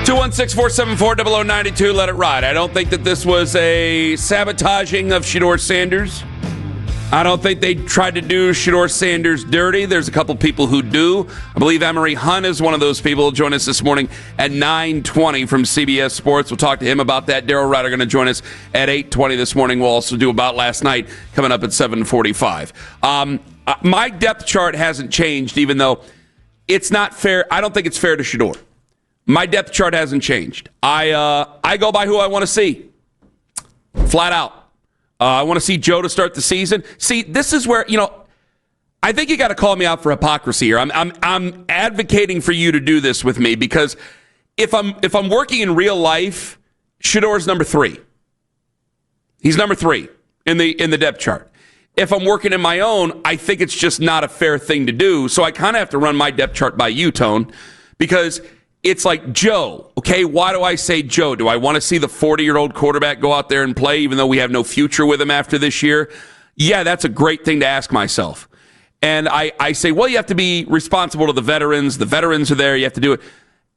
216-474-0092. Let it ride. I don't think that this was a sabotaging of Shedeur Sanders. I don't think they tried to do Shedeur Sanders dirty. There's a couple people who do. I believe Emery Hunt is one of those people. He'll join us this morning at 9:20 from CBS Sports. We'll talk to him about that. Daryl Ryder going to join us at 8:20 this morning. We'll also do About Last Night coming up at 7:45. My depth chart hasn't changed, even though it's not fair. I don't think it's fair to Shedeur. My depth chart hasn't changed. I go by who I want to see. Flat out. I want to see Joe to start the season. See, this is where, I think you got to call me out for hypocrisy here. I'm advocating for you to do this with me because if I'm working in real life, Shedeur's number 3. He's number 3 in the depth chart. If I'm working in my own, I think it's just not a fair thing to do. So I kind of have to run my depth chart by you, Tone, because it's like Joe, okay? Why do I say Joe? Do I want to see the 40-year-old quarterback go out there and play even though we have no future with him after this year? Yeah, that's a great thing to ask myself. And I say, well, you have to be responsible to the veterans. The veterans are there. You have to do it.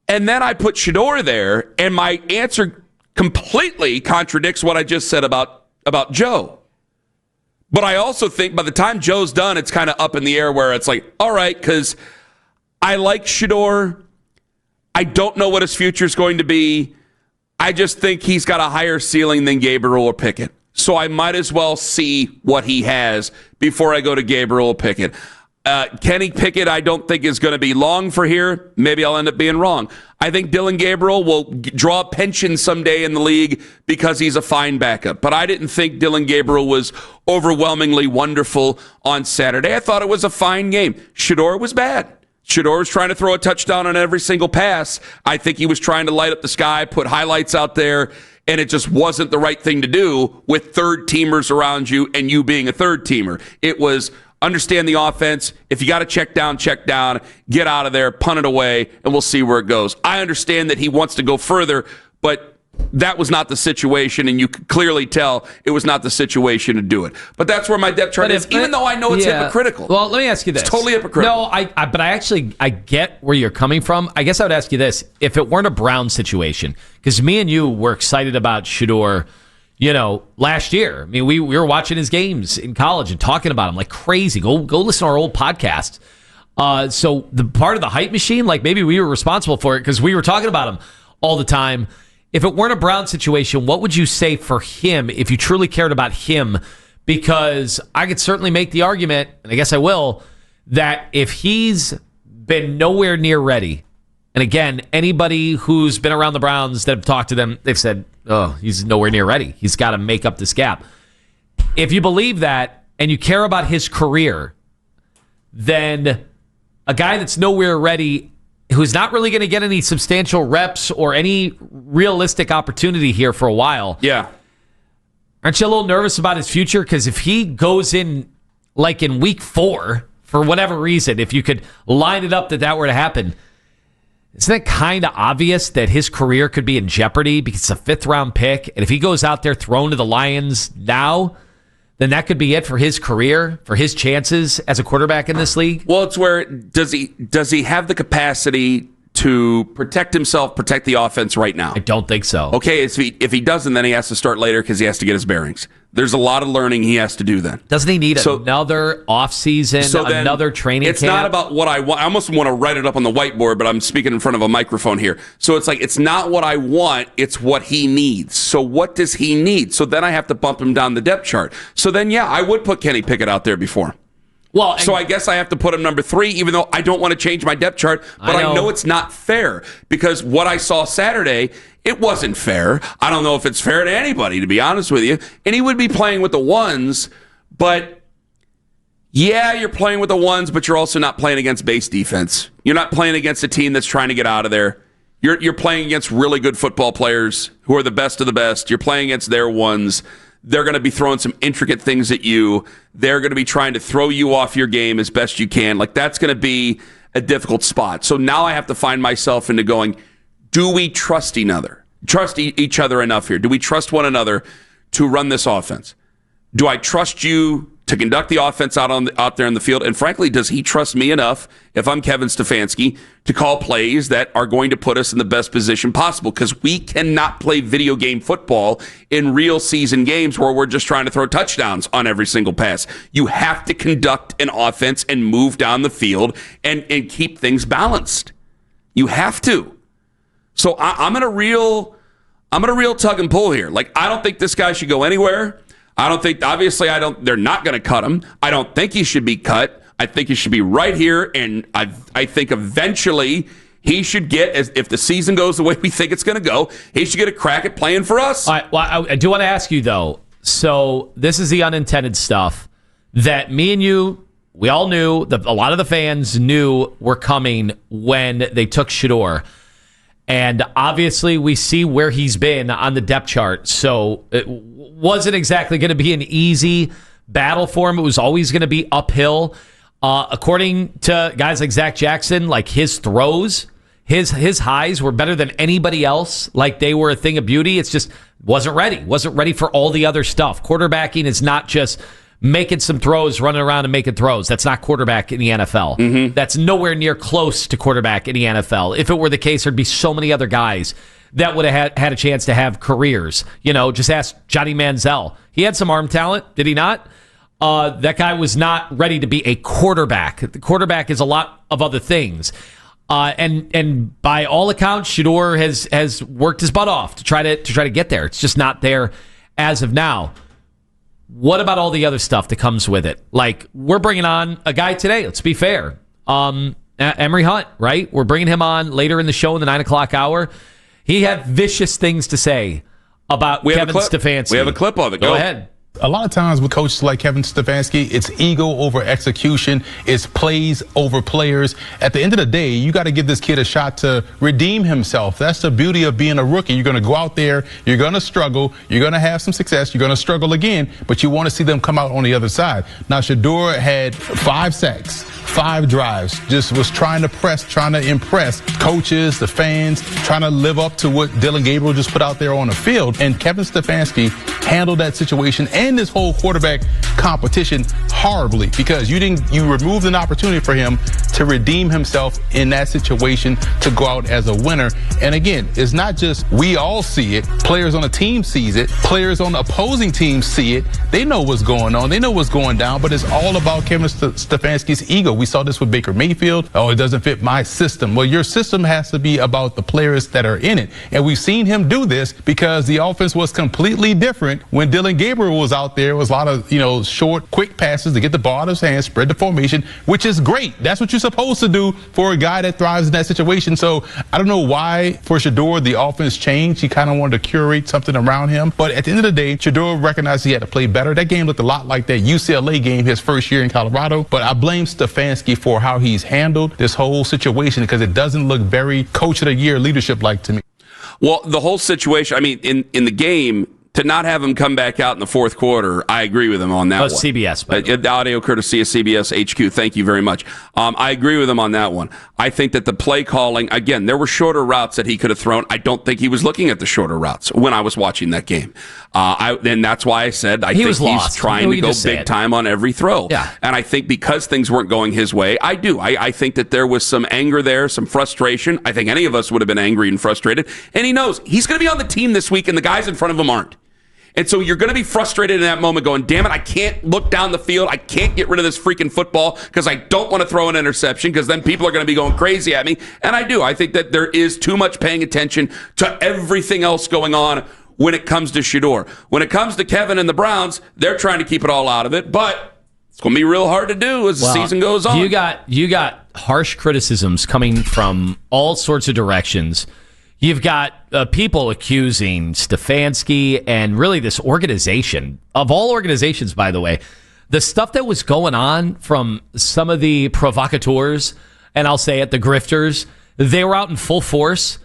And then I put Shedeur there, and my answer completely contradicts what I just said about Joe. But I also think by the time Joe's done, it's kind of up in the air where it's like, all right, because I like Shedeur. I don't know what his future is going to be. I just think he's got a higher ceiling than Gabriel or Pickett. So I might as well see what he has before I go to Gabriel or Pickett. Kenny Pickett, I don't think is going to be long for here. Maybe I'll end up being wrong. I think Dylan Gabriel will draw a pension someday in the league because he's a fine backup. But I didn't think Dylan Gabriel was overwhelmingly wonderful on Saturday. I thought it was a fine game. Shedeur was bad. Shedeur was trying to throw a touchdown on every single pass. I think he was trying to light up the sky, put highlights out there, and it just wasn't the right thing to do with third-teamers around you and you being a third-teamer. It was understand the offense. If you got to check down, get out of there, punt it away, and we'll see where it goes. I understand that he wants to go further, but that was not the situation, and you could clearly tell it was not the situation to do it. But that's where my depth chart is, even though I know it's hypocritical. Well, let me ask you this. It's totally hypocritical. No, but I get where you're coming from. I guess I would ask you this. If it weren't a Brown situation, because me and you were excited about Shedeur, last year. I mean, we were watching his games in college and talking about him like crazy. Go listen to our old podcast. So the part of the hype machine, like maybe we were responsible for it because we were talking about him all the time. If it weren't a Brown situation, what would you say for him if you truly cared about him? Because I could certainly make the argument, and I guess I will, that if he's been nowhere near ready, and again, anybody who's been around the Browns that have talked to them, they've said, oh, he's nowhere near ready. He's got to make up this gap. If you believe that and you care about his career, then a guy that's nowhere ready, who's not really going to get any substantial reps or any realistic opportunity here for a while. Yeah. Aren't you a little nervous about his future? Because if he goes in, like in week 4, for whatever reason, if you could line it up that were to happen, isn't it kind of obvious that his career could be in jeopardy because it's a 5th-round pick? And if he goes out there thrown to the Lions now, then that could be it for his career, for his chances as a quarterback in this league? Well, it's where does he have the capacity to protect himself, protect the offense right now? I don't think so. Okay, if he doesn't, then he has to start later because he has to get his bearings. There's a lot of learning he has to do then. Doesn't he need another offseason, another training camp? It's not about what I want. I almost want to write it up on the whiteboard, but I'm speaking in front of a microphone here. So it's like, it's not what I want, it's what he needs. So what does he need? So then I have to bump him down the depth chart. So then, yeah, I would put Kenny Pickett out there before. Well, so I guess I have to put him number 3, even though I don't want to change my depth chart. But I know it's not fair because what I saw Saturday, it wasn't fair. I don't know if it's fair to anybody, to be honest with you. And he would be playing with the ones, but yeah, you're playing with the ones, but you're also not playing against base defense. You're not playing against a team that's trying to get out of there. You're playing against really good football players who are the best of the best. You're playing against their ones. They're going to be throwing some intricate things at you. They're going to be trying to throw you off your game as best you can. Like, that's going to be a difficult spot. So now I have to find myself into going, do we trust each other enough here? Do we trust one another to run this offense? Do I trust you to conduct the offense out there in the field? And frankly, does he trust me enough, if I'm Kevin Stefanski, to call plays that are going to put us in the best position possible? Because we cannot play video game football in real season games where we're just trying to throw touchdowns on every single pass. You have to conduct an offense and move down the field and keep things balanced. You have to. So I'm in a real tug and pull here. Like, I don't think this guy should go anywhere. They're not going to cut him. I don't think he should be cut. I think he should be right here. And I think eventually he should get, if the season goes the way we think it's going to go, he should get a crack at playing for us. All right, well, I do want to ask you, though. So this is the unintended stuff that me and you, we all knew, a lot of the fans knew were coming when they took Shedeur. And obviously, we see where he's been on the depth chart. So it wasn't exactly going to be an easy battle for him. It was always going to be uphill. According to guys like Zach Jackson, like his throws, his highs were better than anybody else. Like they were a thing of beauty. It's just wasn't ready for all the other stuff. Quarterbacking is not just making some throws, running around and making throws. That's not quarterback in the NFL. Mm-hmm. That's nowhere near close to quarterback in the NFL. If it were the case, there'd be so many other guys that would have had a chance to have careers. Just ask Johnny Manziel. He had some arm talent, did he not? That guy was not ready to be a quarterback. The quarterback is a lot of other things. And by all accounts, Shedeur has worked his butt off to try to get there. It's just not there as of now. What about all the other stuff that comes with it? Like, we're bringing on a guy today, let's be fair. Emory Hunt, right? We're bringing him on later in the show in the 9 o'clock hour. He had vicious things to say about Kevin Stefanski. We have a clip of it. Go ahead. A lot of times with coaches like Kevin Stefanski, it's ego over execution, it's plays over players. At the end of the day, you got to give this kid a shot to redeem himself. That's the beauty of being a rookie. You're going to go out there, you're going to struggle, you're going to have some success, you're going to struggle again, but you want to see them come out on the other side. Now, Shedeur had 5 sacks, 5 drives, just was trying to impress coaches, the fans, trying to live up to what Dylan Gabriel just put out there on the field. And Kevin Stefanski handled that situation and this whole quarterback competition horribly, because you removed an opportunity for him to redeem himself in that situation, to go out as a winner. And again, it's not just we all see it, players on the team sees it, players on the opposing teams see it. They know what's going on, they know what's going down, but it's all about Kevin Stefanski's ego. We saw this with Baker Mayfield. Oh, it doesn't fit my system. Well, your system has to be about the players that are in it. And we've seen him do this because the offense was completely different when Dylan Gabriel was out there. It was a lot of, short, quick passes to get the ball out of his hands, spread the formation, which is great. That's what you're supposed to do for a guy that thrives in that situation. So I don't know why for Shedeur the offense changed. He kind of wanted to curate something around him. But at the end of the day, Shedeur recognized he had to play better. That game looked a lot like that UCLA game his first year in Colorado. But I blame Stefanski for how he's handled this whole situation, because it doesn't look very coach of the year leadership-like to me. Well, the whole situation, I mean, in the game, to not have him come back out in the fourth quarter, I agree with him on that one. CBS. The audio courtesy of CBS HQ. Thank you very much. I agree with him on that one. I think that the play calling, again, there were shorter routes that he could have thrown. I don't think he was looking at the shorter routes when I was watching that game. And that's why I said I think he's trying to go big time on every throw. Yeah. And I think because things weren't going his way, I think that there was some anger there, some frustration. I think any of us would have been angry and frustrated. And he knows he's going to be on the team this week, and the guys in front of him aren't. And so you're going to be frustrated in that moment going, damn it, I can't look down the field. I can't get rid of this freaking football because I don't want to throw an interception, because then people are going to be going crazy at me. And I do. I think that there is too much paying attention to everything else going on when it comes to Shedeur. When it comes to Kevin and the Browns, they're trying to keep it all out of it. But it's going to be real hard to do as the season goes on. You got harsh criticisms coming from all sorts of directions. You've got people accusing Stefanski and really this organization, of all organizations, by the way, the stuff that was going on from some of the provocateurs, and I'll say it, the grifters, they were out in full force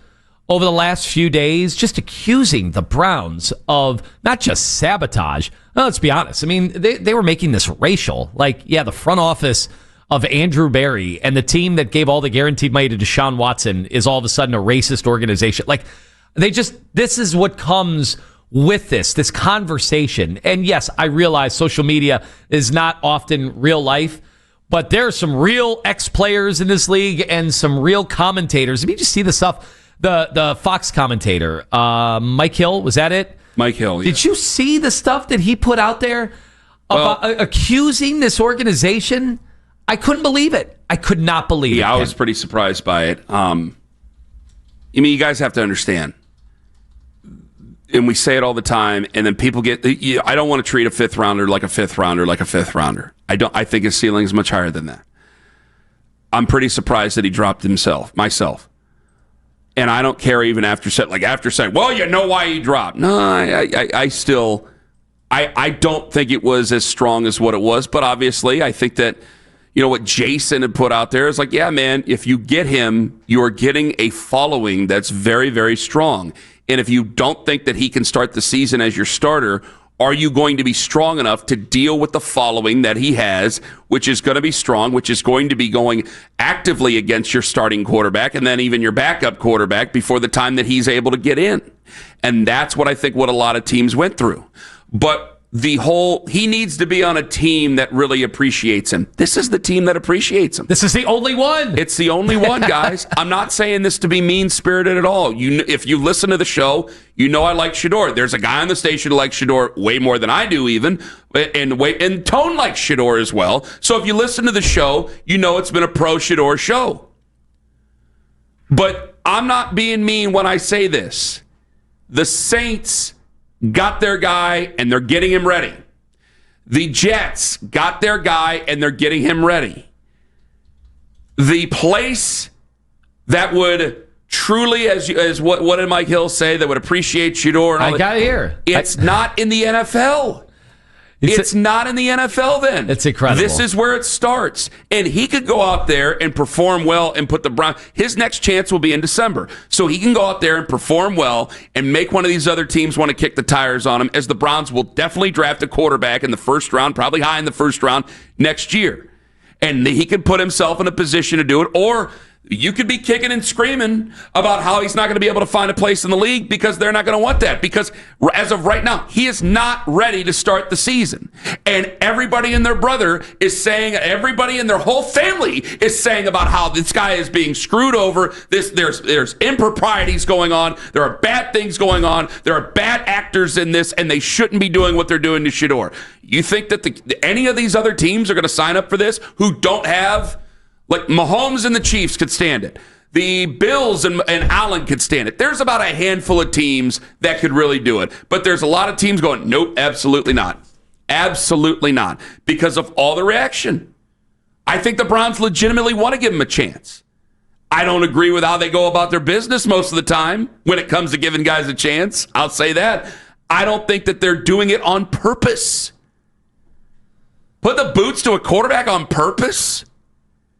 over the last few days, just accusing the Browns of not just sabotage. Well, let's be honest. I mean, they were making this racial. Like, yeah, the front office of Andrew Berry and the team that gave all the guaranteed money to Deshaun Watson is all of a sudden a racist organization. Like, this is what comes with this conversation. And yes, I realize social media is not often real life, but there are some real ex-players in this league and some real commentators. I mean, you just see the stuff. The Fox commentator, Mike Hill, was that it? Mike Hill, yeah. Did you see the stuff that he put out there about accusing this organization? I couldn't believe it. I could not believe it. Yeah, I was pretty surprised by it. I mean, you guys have to understand, and we say it all the time, and then people get, I don't want to treat a fifth rounder like a fifth rounder like a fifth rounder. I think his ceiling is much higher than that. I'm pretty surprised that he dropped myself. And I don't care even after saying, well, you know why he dropped. No, I still don't think it was as strong as what it was. But obviously, I think that, what Jason had put out there is like, yeah, man, if you get him, you're getting a following that's very, very strong. And if you don't think that he can start the season as your starter, are you going to be strong enough to deal with the following that he has, which is going to be strong, which is going to be going actively against your starting quarterback and then even your backup quarterback before the time that he's able to get in? And that's what I think what a lot of teams went through. But he needs to be on a team that really appreciates him. This is the team that appreciates him. This is the only one. It's the only one, guys. I'm not saying this to be mean-spirited at all. If you listen to the show, I like Shedeur. There's a guy on the station who likes Shedeur way more than I do even, and Tone likes Shedeur as well. So if you listen to the show, it's been a pro-Shedeur show. But I'm not being mean when I say this. The Saints got their guy, and they're getting him ready. The Jets got their guy, and they're getting him ready. The place that would truly, as what did Mike Hill say, that would appreciate Shedeur and all I got it here. It's not in the NFL. It's not in the NFL then. It's incredible. This is where it starts. And he could go out there and perform well and put the Browns. His next chance will be in December. So he can go out there and perform well and make one of these other teams want to kick the tires on him, as the Browns will definitely draft a quarterback in the first round, probably high in the first round next year. And he could put himself in a position to do it. Or you could be kicking and screaming about how he's not going to be able to find a place in the league because they're not going to want that. Because as of right now, he is not ready to start the season. And everybody and their brother is saying, everybody and their whole family is saying about how this guy is being screwed over. There's improprieties going on. There are bad things going on. There are bad actors in this, and they shouldn't be doing what they're doing to Shedeur. You think that any of these other teams are going to sign up for this who don't have... Like Mahomes and the Chiefs could stand it. The Bills and Allen could stand it. There's about a handful of teams that could really do it. But there's a lot of teams going, nope, absolutely not. Absolutely not. Because of all the reaction. I think the Browns legitimately want to give him a chance. I don't agree with how they go about their business most of the time when it comes to giving guys a chance. I'll say that. I don't think that they're doing it on purpose. Put the boots to a quarterback on purpose?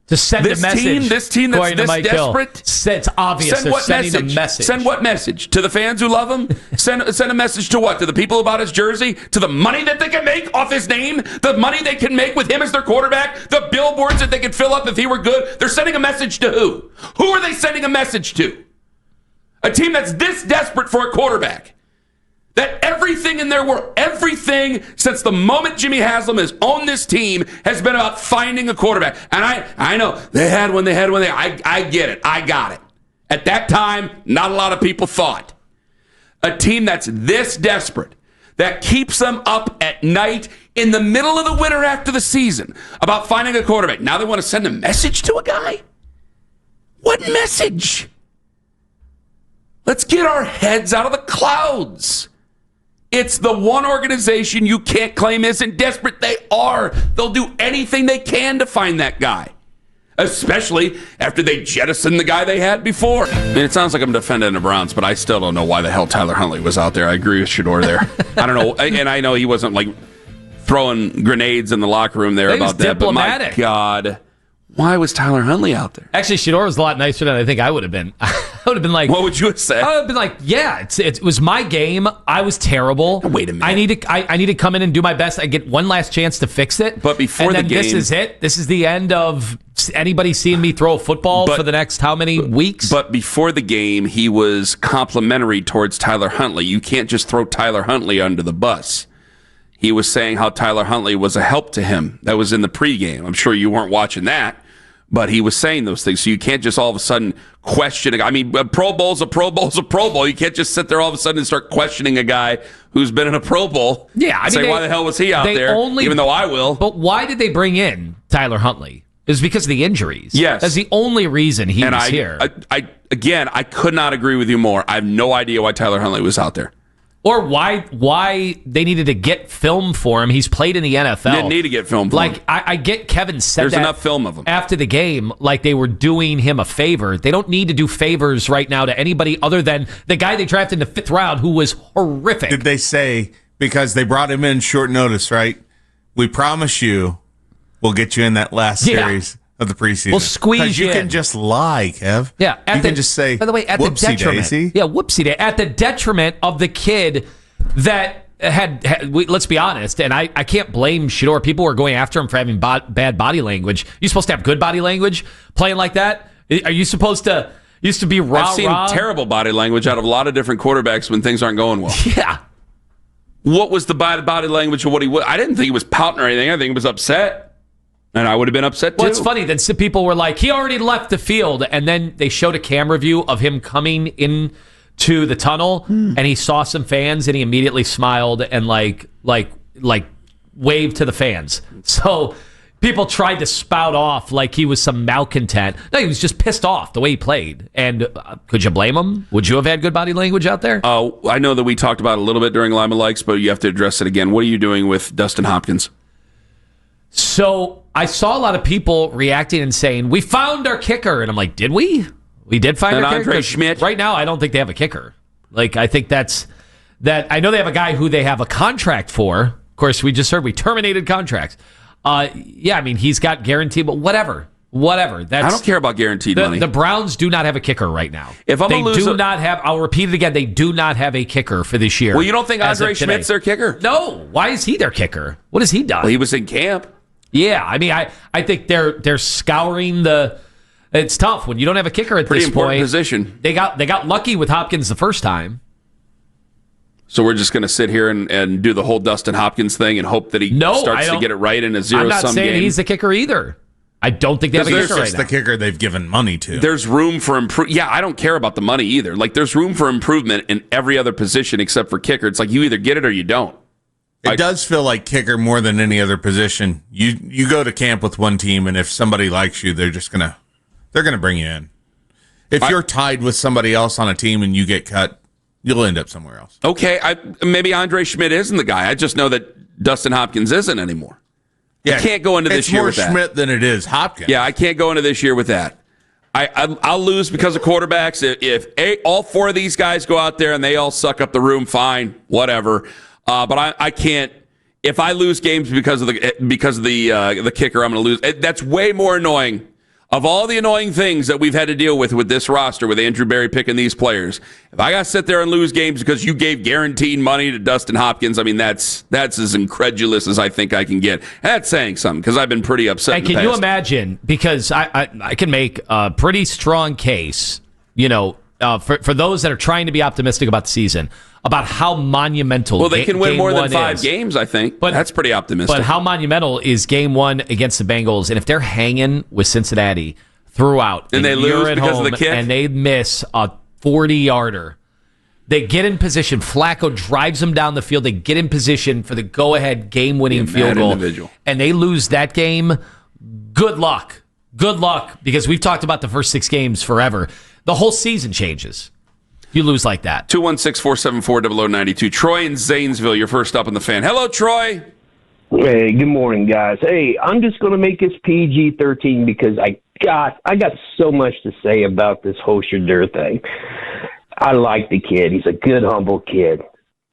To send a message. This team that's this desperate. It's obvious they're sending a message. Send what message? To the fans who love him? Send a message to what? To the people about his jersey? To the money that they can make off his name? The money they can make with him as their quarterback? The billboards that they could fill up if he were good? They're sending a message to who? Who are they sending a message to? A team that's this desperate for a quarterback. That everything in their world, everything since the moment Jimmy Haslam has owned this team has been about finding a quarterback. And I know they had one. I get it. I got it. At that time, not a lot of people thought. A team that's this desperate, that keeps them up at night in the middle of the winter after the season about finding a quarterback. Now they want to send a message to a guy? What message? Let's get our heads out of the clouds. It's the one organization you can't claim isn't desperate. They are. They'll do anything they can to find that guy, especially after they jettison the guy they had before. I mean, it sounds like I'm defending the Browns, but I still don't know why the hell Tyler Huntley was out there. I agree with Shedeur there. I don't know. And I know he wasn't like throwing grenades in the locker room there about that. Diplomatic. But my God, Why was Tyler Huntley out there? Actually, Shedeur was a lot nicer than I think I would have been. I would have been like, what would you have said? I would have been like, yeah, it was my game. I was terrible. Wait a minute. I need to come in and do my best. I get one last chance to fix it. But before and the then game, this is it. This is the end of anybody seeing me throw a football for the next how many weeks? But before the game, he was complimentary towards Tyler Huntley. You can't just throw Tyler Huntley under the bus. He was saying how Tyler Huntley was a help to him. That was in the pregame. I'm sure you weren't watching that. But he was saying those things, so you can't just all of a sudden question. I mean, a Pro Bowl's a Pro Bowl's a Pro Bowl. You can't just sit there all of a sudden and start questioning a guy who's been in a Pro Bowl. Yeah, I mean, why the hell was he out there? Even though I will. But why did they bring in Tyler Huntley? It was because of the injuries. Yes, that's the only reason he was here. I could not agree with you more. I have no idea why Tyler Huntley was out there. Or why they needed to get film for him. He's played in the NFL. Didn't need to get film for him. Like, I get Kevin said There's that enough film of him. After the game, like they were doing him a favor. They don't need to do favors right now to anybody other than the guy they drafted in the 5th round who was horrific. Did they say, because they brought him in short notice, right? We promise you we'll get you in that last series of the preseason. We'll squeeze you in. You can just lie, Kev. Yeah. You can just say, by the way, at the detriment. Daisy. Yeah, whoopsie day. At the detriment of the kid that let's be honest, and I can't blame Shedeur. People were going after him for having bad body language. You're supposed to have good body language playing like that? Are you supposed to used to be rah-rah? I've seen terrible body language out of a lot of different quarterbacks when things aren't going well. Yeah. What was the body language of what he was? I didn't think he was pouting or anything. I think he was upset. And I would have been upset too. Well, it's funny that some people were like, he already left the field, and then they showed a camera view of him coming in to the tunnel, and he saw some fans, and he immediately smiled and like waved to the fans. So people tried to spout off like he was some malcontent. No, he was just pissed off the way he played. And could you blame him? Would you have had good body language out there? I know that we talked about it a little bit during Lima Likes, but you have to address it again. What are you doing with Dustin Hopkins? So I saw a lot of people reacting and saying, we found our kicker. And I'm like, did we? We did find our kicker? Andre Schmidt? Right now, I don't think they have a kicker. Like, I think that. I know they have a guy who they have a contract for. Of course, we just heard we terminated contracts. Yeah, I mean, he's got guaranteed, but whatever. I don't care about guaranteed money. The Browns do not have a kicker right now. I'll repeat it again, they do not have a kicker for this year. Well, you don't think Andre Schmidt's their kicker? No. Why is he their kicker? What has he done? Well, he was in camp. Yeah, I mean, I think they're scouring the. It's tough when you don't have a kicker at Pretty this important point. Position. They got lucky with Hopkins the first time. So we're just going to sit here and do the whole Dustin Hopkins thing and hope that he starts to get it right in a zero-sum game. I'm not saying he's the kicker either. I don't think they have a kicker right now. It's the kicker they've given money to. There's room for improvement. Yeah, I don't care about the money either. Like, there's room for improvement in every other position except for kicker. It's like you either get it or you don't. It does feel like kicker more than any other position. You go to camp with one team, and if somebody likes you, they're gonna bring you in. If you're tied with somebody else on a team and you get cut, you'll end up somewhere else. Okay, maybe Andre Schmidt isn't the guy. I just know that Dustin Hopkins isn't anymore. Yeah, I can't go into this year with that. It's more Schmidt than it is Hopkins. Yeah, I can't go into this year with that. I'll lose because of quarterbacks. If all 4 of these guys go out there and they all suck up the room, fine, whatever. But I can't. If I lose games because of the kicker, I'm going to lose. That's way more annoying. Of all the annoying things that we've had to deal with this roster, with Andrew Berry picking these players, if I got to sit there and lose games because you gave guaranteed money to Dustin Hopkins, I mean, that's as incredulous as I think I can get. And that's saying something because I've been pretty upset. And can you imagine? Because I can make a pretty strong case, for those that are trying to be optimistic about the season, about how monumental. Well, they can win more than 5 games, I think. But that's pretty optimistic. But how monumental is Game 1 against the Bengals? And if they're hanging with Cincinnati throughout, and they lose because of the kick, and they miss a 40-yarder, they get in position. Flacco drives them down the field. They get in position for the go-ahead game-winning field goal, and they lose that game. Good luck. Good luck, because we've talked about the first 6 games forever. The whole season changes. You lose like that. 216-474-0092. Troy in Zanesville, you're first up on the Fan. Hello, Troy. Hey, good morning, guys. Hey, I'm just going to make this PG-13 because I got so much to say about this whole Shedeur thing. I like the kid. He's a good, humble kid.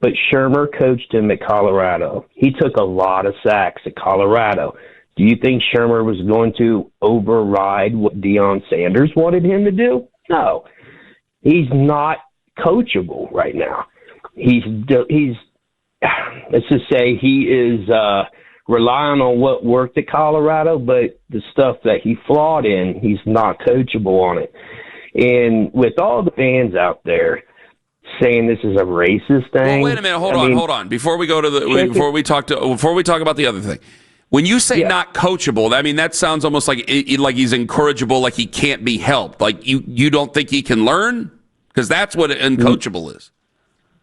But Shermer coached him at Colorado. He took a lot of sacks at Colorado. Do you think Shermer was going to override what Deion Sanders wanted him to do? No. He's not coachable right now. He's let's just say he is relying on what worked at Colorado, but the stuff that he flawed in, he's not coachable on it. And with all the fans out there saying this is a racist thing. Well, wait a minute. Hold on. Before we go to before we talk about the other thing. When you say not coachable, I mean, that sounds almost like he's incorrigible, like he can't be helped. Like you don't think he can learn? Because that's what uncoachable is.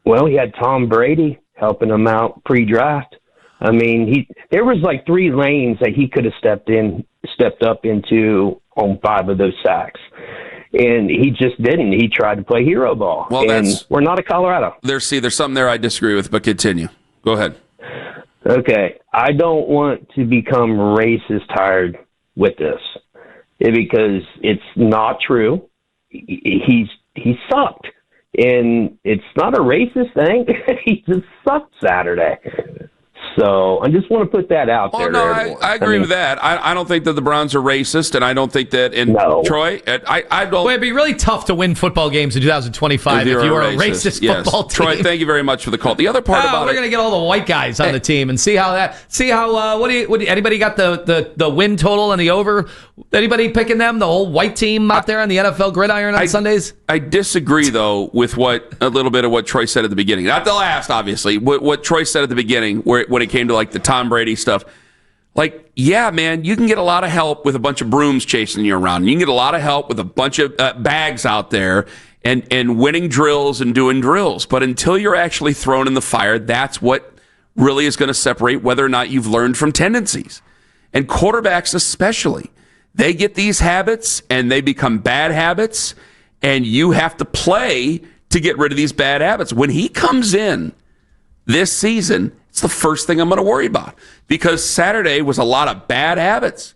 Well, he had Tom Brady helping him out pre-draft. I mean, there was like 3 lanes that he could have stepped up into on 5 of those sacks. And he just didn't. He tried to play hero ball. Well, and we're not at Colorado. There's something there I disagree with, but continue. Go ahead. Okay, I don't want to become racist tired with this because it's not true. He sucked, and it's not a racist thing. He just sucked Saturday. So I just want to put that out there. No, I agree with that. I don't think that the Browns are racist, and I don't think that Troy. I don't. Well, it'd be really tough to win football games in 2025 if you were a racist football team. Troy, thank you very much for the call. The other part about we're going to get all the white guys on the team and see how anybody got the win total and the over? Anybody picking them? The whole white team out there on the NFL gridiron on Sundays? I disagree though with a little bit of what Troy said at the beginning. Not the last, obviously. What Troy said at the beginning, when it came to like the Tom Brady stuff. Like, yeah, man, you can get a lot of help with a bunch of brooms chasing you around. You can get a lot of help with a bunch of bags out there and winning drills and doing drills. But until you're actually thrown in the fire, that's what really is going to separate whether or not you've learned from tendencies. And quarterbacks especially, they get these habits and they become bad habits, and you have to play to get rid of these bad habits. When he comes in this season, it's the first thing I'm going to worry about because Saturday was a lot of bad habits.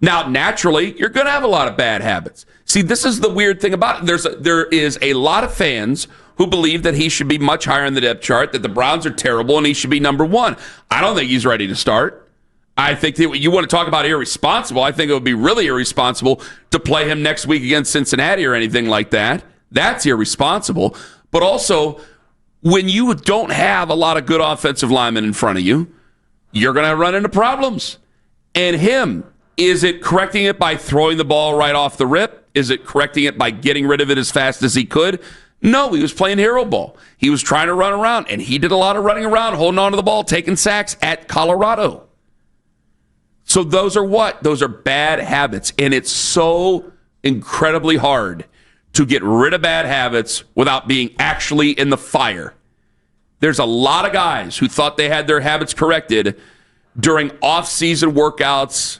Now, naturally, you're going to have a lot of bad habits. See, this is the weird thing about it. There is a lot of fans who believe that he should be much higher in the depth chart, that the Browns are terrible, and he should be number 1. I don't think he's ready to start. I think that you want to talk about irresponsible. I think it would be really irresponsible to play him next week against Cincinnati or anything like that. That's irresponsible. But also, when you don't have a lot of good offensive linemen in front of you, you're going to run into problems. And him, is it correcting it by throwing the ball right off the rip? Is it correcting it by getting rid of it as fast as he could? No, he was playing hero ball. He was trying to run around, and he did a lot of running around, holding on to the ball, taking sacks at Colorado. So those are what? Those are bad habits. And it's so incredibly hard to get rid of bad habits without being actually in the fire. There's a lot of guys who thought they had their habits corrected during off-season workouts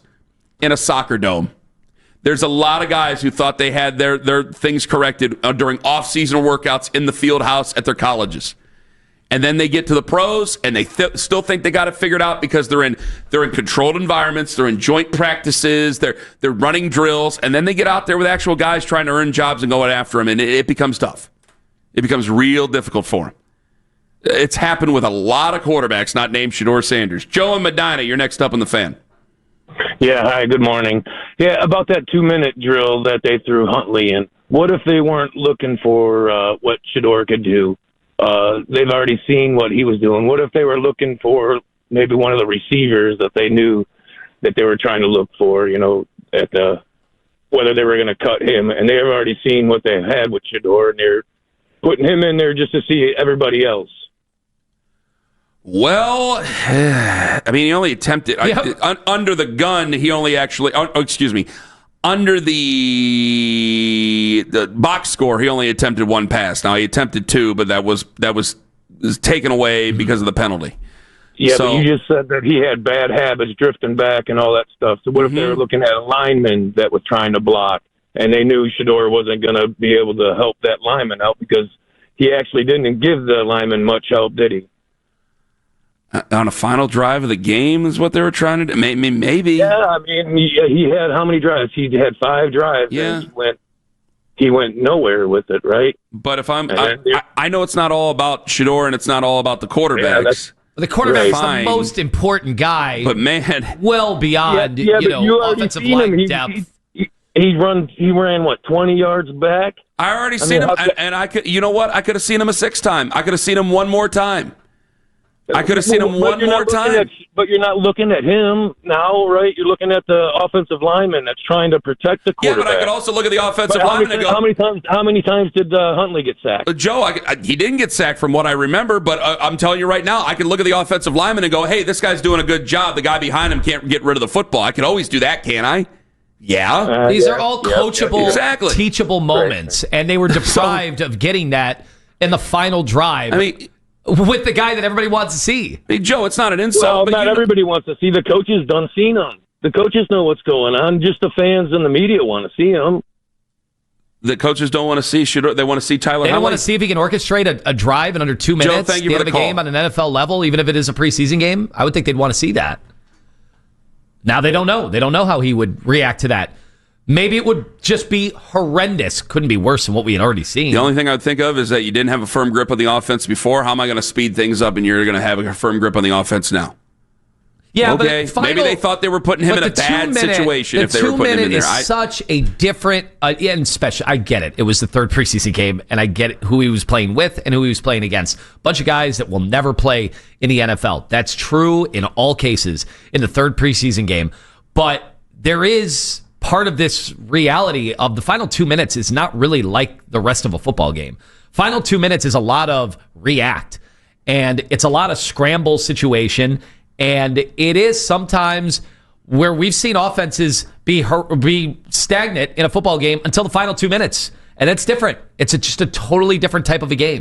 in a soccer dome. There's a lot of guys who thought they had their things corrected during off-season workouts in the field house at their colleges. And then they get to the pros, and they still think they got it figured out because they're in controlled environments, they're in joint practices, they're running drills, and then they get out there with actual guys trying to earn jobs and going after them, and it becomes tough. It becomes real difficult for them. It's happened with a lot of quarterbacks not named Shedeur Sanders. Joe and Medina, you're next up on the Fan. Yeah, hi, good morning. Yeah, about that 2-minute drill that they threw Huntley in, what if they weren't looking for what Shedeur could do? They've already seen what he was doing. What if they were looking for maybe one of the receivers that they knew that they were trying to look for, whether they were going to cut him, and they've already seen what they had with Shedeur, and they're putting him in there just to see everybody else. Well, I mean, he only attempted under the gun. He only actually, under the box score, he only attempted 1 pass. Now he attempted 2, but that was taken away because of the penalty. Yeah, but you just said that he had bad habits, drifting back, and all that stuff. So what if they were looking at a lineman that was trying to block, and they knew Shedeur wasn't going to be able to help that lineman out because he actually didn't give the lineman much help, did he? On a final drive of the game is what they were trying to do. Maybe. Yeah, I mean, he had how many drives? He had 5 drives. Yeah. And he went nowhere with it, right? But if I know it's not all about Shedeur and it's not all about the quarterbacks. The quarterback's Fine. the most important guy, But man, well beyond but you already offensive seen line him. depth. He ran what, 20 yards back? I already seen him, and I could. You know what? I could have seen him a sixth time. I could have seen him one more time. I could have seen him one more time. But you're not looking at him now, right? You're looking at the offensive lineman that's trying to protect the Yeah, quarterback. but I could also look at the offensive lineman and go, how many times did Huntley get sacked? Joe, he didn't get sacked from what I remember, but I'm telling you right now, I can look at the offensive lineman and go, hey, this guy's doing a good job. The guy behind him can't get rid of the football. I could always do that, can't I? Yeah. These are all coachable, Exactly. teachable moments, and they were deprived of getting that in the final drive. I mean, with the guy that everybody wants to see. hey, Joe, it's not an insult. Well, but not everybody wants to see. The coaches done seen them. The coaches know what's going on. Just the fans and the media want to see them. The coaches don't want to see Shedeur. They want to see Tyler They don't Huntley. want to see if he can orchestrate a drive in under 2 minutes. Joe, thank you at the for end the of a call. game on an NFL level, even if it is a preseason game. I would think they'd want to see that. Now they don't know. They don't know how he would react to that. Maybe it would just be horrendous. Couldn't be worse than what we had already seen. The only thing I would think of is that you didn't have a firm grip on the offense before. How am I going to speed things up and you're going to have a firm grip on the offense now? Yeah, okay. but Maybe they thought they were putting him in a bad situation if they were putting him in there. The 2 minute is such a different, and special. I get it. It was the third preseason game, and I get who he was playing with and who he was playing against. Bunch of guys that will never play in the NFL. That's true in all cases in the third preseason game. But there is part of this reality of the final 2 minutes is not really like the rest of a football game. Final 2 minutes is a lot of react, and it's a lot of scramble situation. And it is sometimes where we've seen offenses be stagnant in a football game until the final 2 minutes. And it's different. It's just a totally different type of a game.